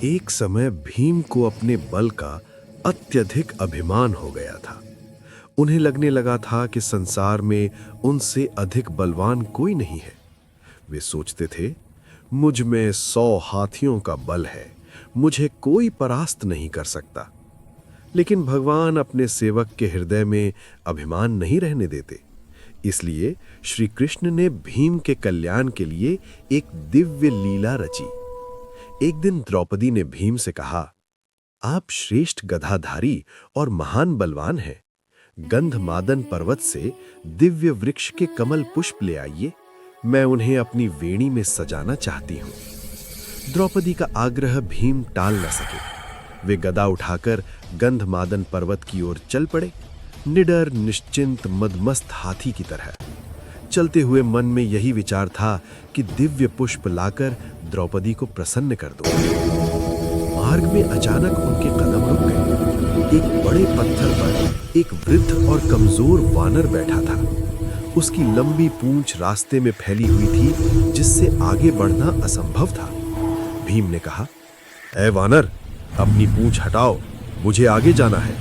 एक समय भीम को अपने बल का अत्यधिक अभिमान हो गया था। उन्हें लगने लगा था कि संसार में उनसे अधिक बलवान कोई नहीं है। वे सोचते थे, मुझ में 100 हाथियों का बल है, मुझे कोई परास्त नहीं कर सकता। लेकिन भगवान अपने सेवक के हृदय में अभिमान नहीं रहने देते। इसलिए श्री कृष्ण ने भीम के कल्याण के लिए एक दिव्य लीला रची। एक दिन द्रौपदी ने भीम से कहा, आप श्रेष्ठ गधाधारी और महान बलवान हैं। गंधमादन पर्वत से दिव्य वृक्ष के कमल पुष्प ले आइए, मैं उन्हें अपनी वेणी में सजाना चाहती हूं। द्रौपदी का आग्रह भीम टाल न सके। वे गदा उठाकर गंधमादन पर्वत की ओर चल पड़े, निडर निश्चिंत मदमस्त हाथी की तरह। चलते हुए मन में यही विचार था कि दिव्य पुष्प लाकर द्रौपदी को प्रसन्न कर दो। मार्ग में अचानक उनके कदम रुक गए। एक बड़े पत्थर पर एक वृद्ध और कमजोर वानर बैठा था। उसकी लंबी पूंछ रास्ते में फैली हुई थी, जिससे आगे बढ़ना असंभव था। भीम ने कहा, ऐ वानर, अपनी पूंछ हटाओ, मुझे आगे जाना है।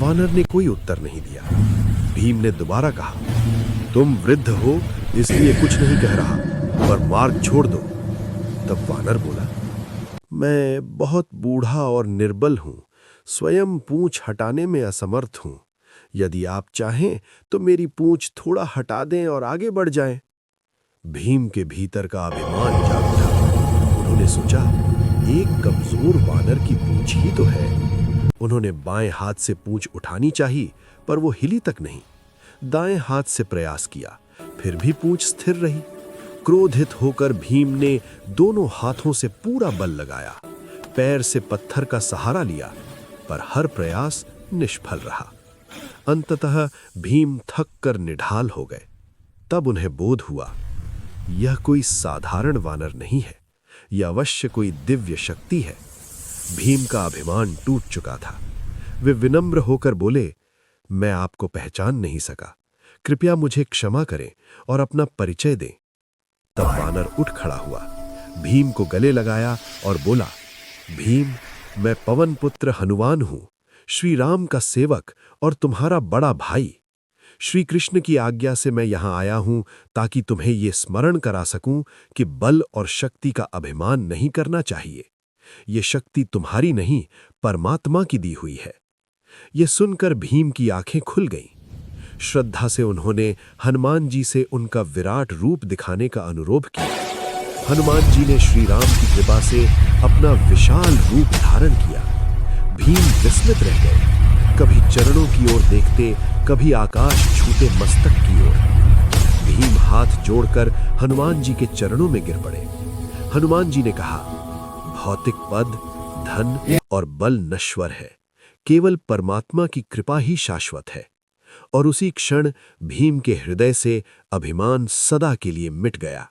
वानर ने कोई उत्तर नहीं दिया। भीम ने दोबारा कहा, तुम वृद्ध हो इसलिए कुछ नहीं कह रहा, पर मार्ग छोड़ दो। तब वानर बोला, मैं बहुत बूढ़ा और निर्बल हूं, स्वयं पूंछ हटाने में असमर्थ हूं। यदि आप चाहें तो मेरी पूंछ थोड़ा हटा दें और आगे बढ़ जाएं। भीम के भीतर का अभिमान जाग उठा। उन्होंने सोचा, एक कमजोर वानर की पूंछ ही तो है। उन्होंने बाएं हाथ से पूंछ उठानी चाहिए, पर वो हिली तक नहीं। दाएं हाथ से प्रयास किया, फिर भी पूंछ स्थिर रही। क्रोधित होकर भीम ने दोनों हाथों से पूरा बल लगाया, पैर से पत्थर का सहारा लिया, पर हर प्रयास निष्फल रहा। अंततः भीम थक कर निढाल हो गए। तब उन्हें बोध हुआ, यह कोई साधारण वानर नहीं है, यह अवश्य कोई दिव्य शक्ति है। भीम का अभिमान टूट चुका था। वे विनम्र होकर बोले, मैं आपको पहचान नहीं सका, कृपया मुझे क्षमा करें और अपना परिचय दें। तब वानर उठ खड़ा हुआ, भीम को गले लगाया और बोला, भीम, मैं पवन पुत्र हनुमान हूं, श्री राम का सेवक और तुम्हारा बड़ा भाई। श्री कृष्ण की आज्ञा से मैं यहां आया हूं ताकि तुम्हें यह स्मरण करा सकूं कि बल और शक्ति का अभिमान नहीं करना चाहिए। यह शक्ति तुम्हारी नहीं, परमात्मा की दी हुई है। यह सुनकर भीम की आंखें खुल गईं। श्रद्धा से उन्होंने हनुमान जी से उनका विराट रूप दिखाने का अनुरोध किया। हनुमान जी ने श्री राम की कृपा से अपना विशाल रूप धारण किया। भीम विस्मित रह गए, कभी चरणों की ओर देखते, कभी आकाश छूते मस्तक की ओर। भीम हाथ जोड़कर हनुमान जी के चरणों में गिर पड़े। हनुमान जी ने कहा, भौतिक पद, धन और बल नश्वर है, केवल परमात्मा की कृपा ही शाश्वत है। और उसी क्षण भीम के हृदय से अभिमान सदा के लिए मिट गया।